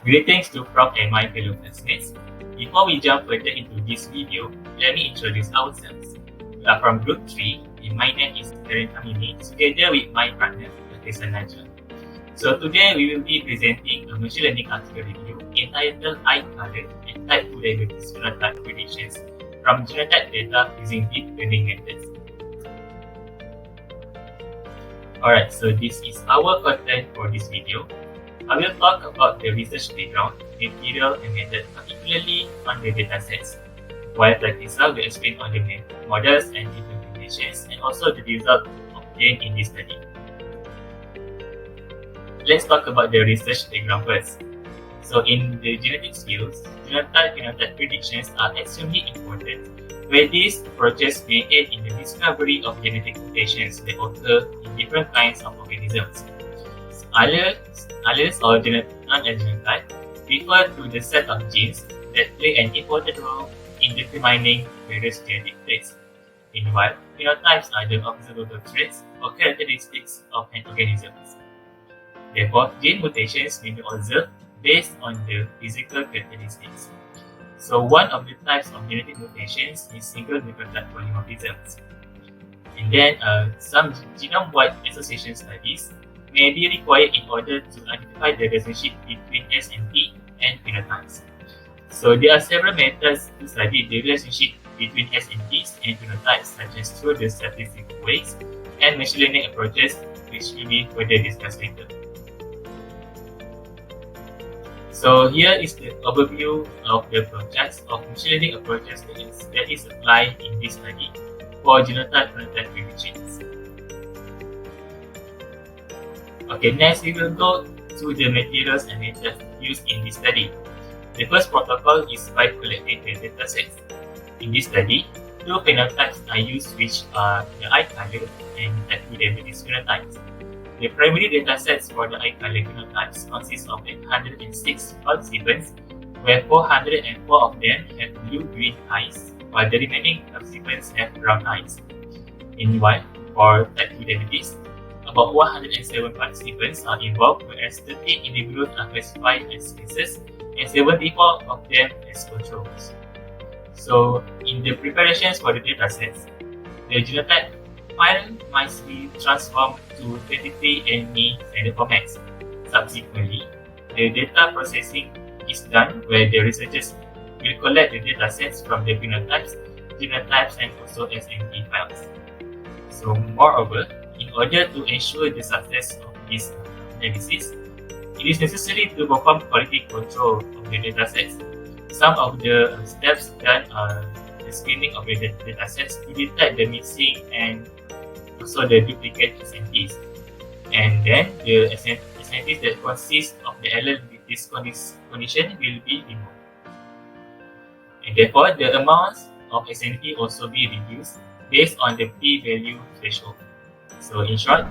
Greetings to from and my fellow classmates. Before we jump further into this video, let me introduce ourselves. We are from Group 3 and my name is HAMIMI together with my partner, NAJLA. So today we will be presenting a machine learning article review entitled HAIRIN and Type 2 Diabetes Phenotype Predictions from Genotype data using deep learning methods. Alright, so this is our content for this video. I will talk about the research background, material and method, particularly on the datasets, while TAQREESA will explain on the models and implementations and also the result obtained in this study. Let's talk about the research background first. So in the genetics fields, genotype-phenotype predictions are extremely important, where these approaches may aid in the discovery of genetic mutations that occur in different kinds of organisms. Alleles or non-genotype refer to the set of genes that play an important role in determining various genetic traits. Meanwhile, phenotypes are the observable traits or characteristics of an organism. Therefore, gene mutations may be observed based on the physical characteristics. So one of the types of genetic mutations is single nucleotide polymorphisms. And then some genome-wide association studies may be required in order to identify the relationship between SNP and phenotypes. So there are several methods to study the relationship between SNPs and phenotypes, such as through the statistical ways and machine learning approaches, which will be further discussed later. So here is the overview of the flowcharts of machine learning approaches that is applied in this study for genotype-phenotype predictions. Okay, next we will go to the materials and methods used in this study. The first protocol is by collecting the datasets. In this study, two phenotypes are used, which are the eye color and Type 2 diabetes phenotypes. The primary datasets for the eye color phenotypes consist of 806 participants, where 404 of them have blue-green eyes, while the remaining participants have brown eyes. Meanwhile, for Type 2 diabetes, about 107 participants are involved, whereas 30 individuals are classified as cases and 74 of them as controls. So, in the preparations for the datasets, the genotype file must be transformed to 23andMe standard formats. Subsequently, the data processing is done where the researchers will collect the datasets from the phenotypes, genotypes, and also SNP files. So, moreover, in order to ensure the success of this analysis, it is necessary to perform quality control of the datasets. Some of the steps done are the screening of the datasets to detect the missing and also the duplicate SNPs. And then the SNPs that consist of the allele with this condition will be removed. And therefore, the amounts of SNP also be reduced based on the p-value threshold. So in short,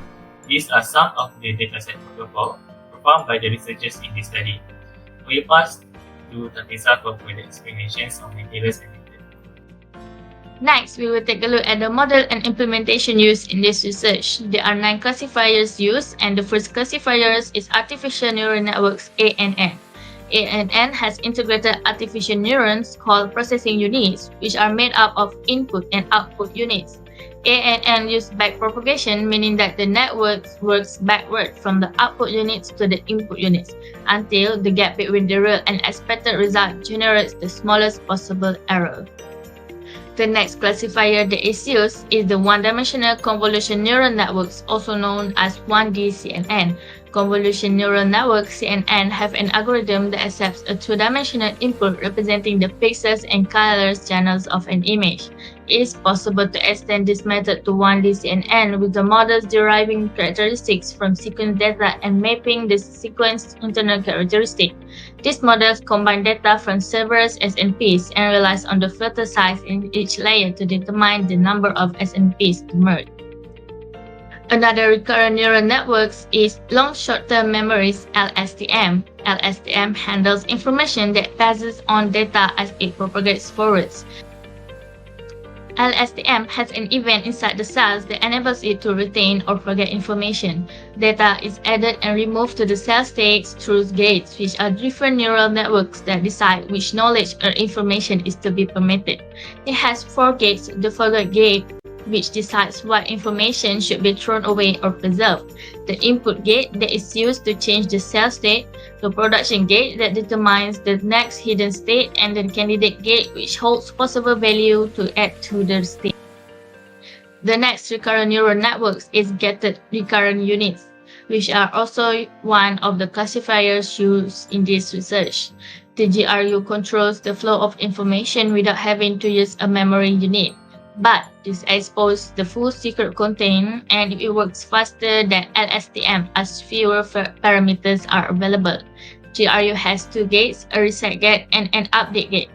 these are some of the dataset protocol performed by the researchers in this study. We pass to TAQREESA for further explanations on materials and methods. Next, we will take a look at the model and implementation used in this research. There are 9 classifiers used, and the first classifier is Artificial Neural Networks (ANN). ANN has integrated artificial neurons called processing units, which are made up of input and output units. ANN use backpropagation, meaning that the network works backward from the output units to the input units until the gap between the real and expected result generates the smallest possible error. The next classifier that is used is the one-dimensional convolution neural networks, also known as 1D CNN. Convolution neural networks CNN have an algorithm that accepts a two-dimensional input representing the pixels and colors channels of an image. It is possible to extend this method to 1D CNN with the models deriving characteristics from sequence data and mapping the sequence internal characteristics. These models combine data from several SNPs and relies on the filter size in each layer to determine the number of SNPs to merge. Another recurrent neural network is long short-term memories (LSTM). LSTM handles information that passes on data as it propagates forwards. LSTM has an event inside the cells that enables it to retain or forget information. Data is added and removed to the cell states through gates, which are different neural networks that decide which knowledge or information is to be permitted. It has 4 gates: the forget gate, which decides what information should be thrown away or preserved, the input gate that is used to change the cell state, the production gate that determines the next hidden state, and the candidate gate which holds possible value to add to the state. The next recurrent neural networks is gated recurrent units, which are also one of the classifiers used in this research. The GRU controls the flow of information without having to use a memory unit. But this exposes the full secret content, and it works faster than LSTM as fewer parameters are available. GRU has 2 gates, a reset gate and an update gate.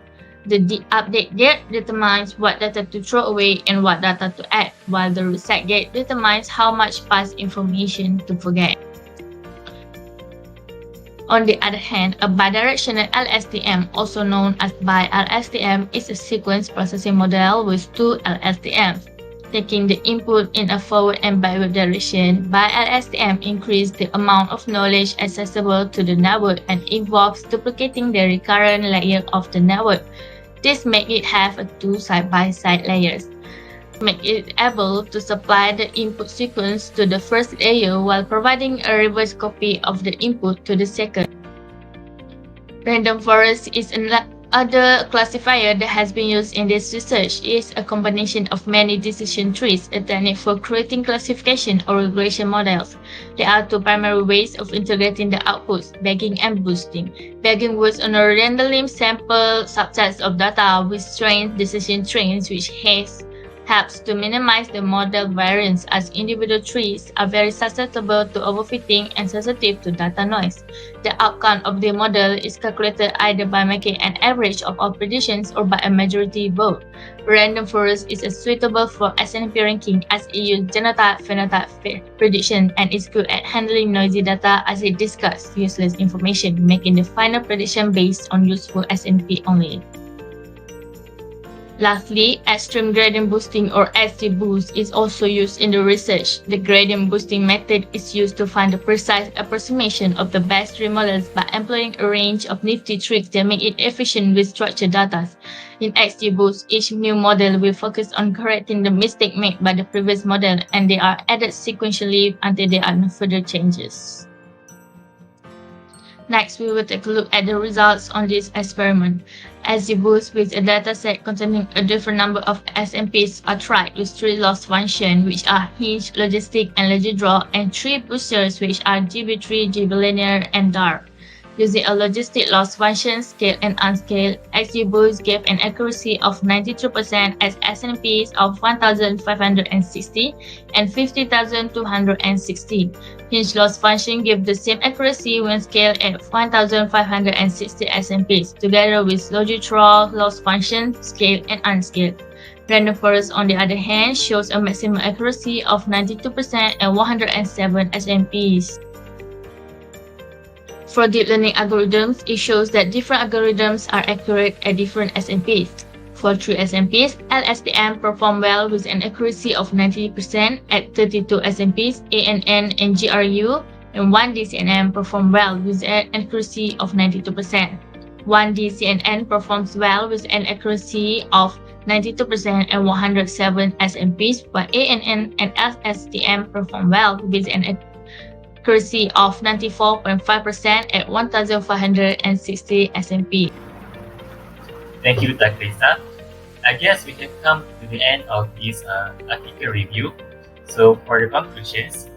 The update gate determines what data to throw away and what data to add, while the reset gate determines how much past information to forget. On the other hand, a bidirectional LSTM, also known as bi-LSTM, is a sequence processing model with 2 LSTMs. Taking the input in a forward and backward direction, bi-LSTM increases the amount of knowledge accessible to the network and involves duplicating the recurrent layer of the network. This makes it have 2 side-by-side layers, make it able to supply the input sequence to the first layer while providing a reverse copy of the input to the second. Random forest is another classifier that has been used in this research. It is a combination of many decision trees, a technique for creating classification or regression models. There are 2 primary ways of integrating the outputs: bagging and boosting. Bagging works on a randomly sample subsets of data with trained decision trees, which helps to minimize the model variance, as individual trees are very susceptible to overfitting and sensitive to data noise. The outcome of the model is calculated either by making an average of all predictions or by a majority vote. Random forest is suitable for SNP ranking as it uses genotype phenotype prediction and is good at handling noisy data as it discards useless information, making the final prediction based on useful SNP only. Lastly, extreme gradient boosting or XGBoost is also used in the research. The gradient boosting method is used to find the precise approximation of the best tree models by employing a range of nifty tricks that make it efficient with structured data. In XGBoost, each new model will focus on correcting the mistake made by the previous model, and they are added sequentially until there are no further changes. Next, we will take a look at the results on this experiment. XGBoost with a dataset containing a different number of SNPs are tried with 3 loss functions, which are hinge, logistic, and logidraw, and 3 boosters, which are GB3, GBlinear, and DART. Using a logistic loss function, scale and unscale, XGBoost gave an accuracy of 92% as SNPs of 1,560 and 50,260. Hinge loss function gives the same accuracy when scaled at 1,560 SNPs, together with logidraw loss function, scale and unscaled. Random forest, on the other hand, shows a maximum accuracy of 92% and 107 SNPs. For deep learning algorithms, it shows that different algorithms are accurate at different SNPs. For true SNPs, LSTM perform well with an accuracy of 90% at 32 SNPs, ANN and GRU, and 1D-CNN perform well with an accuracy of 92%. 1D-CNN performs well with an accuracy of 92% and 107 SNPs, while ANN and LSTM perform well with an accuracy of 94.5% at 1,560 SNP. Thank you, TAQREESA. I guess we have come to the end of this article review. So for the conclusions,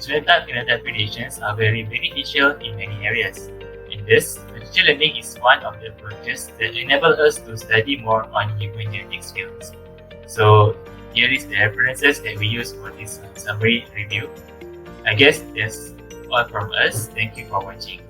genotype phenotype predictions are very beneficial in many areas. In this, machine learning is one of the approaches that enable us to study more on human genetic fields. So here is the references that we use for this summary review. I guess that's all from us. Thank you for watching.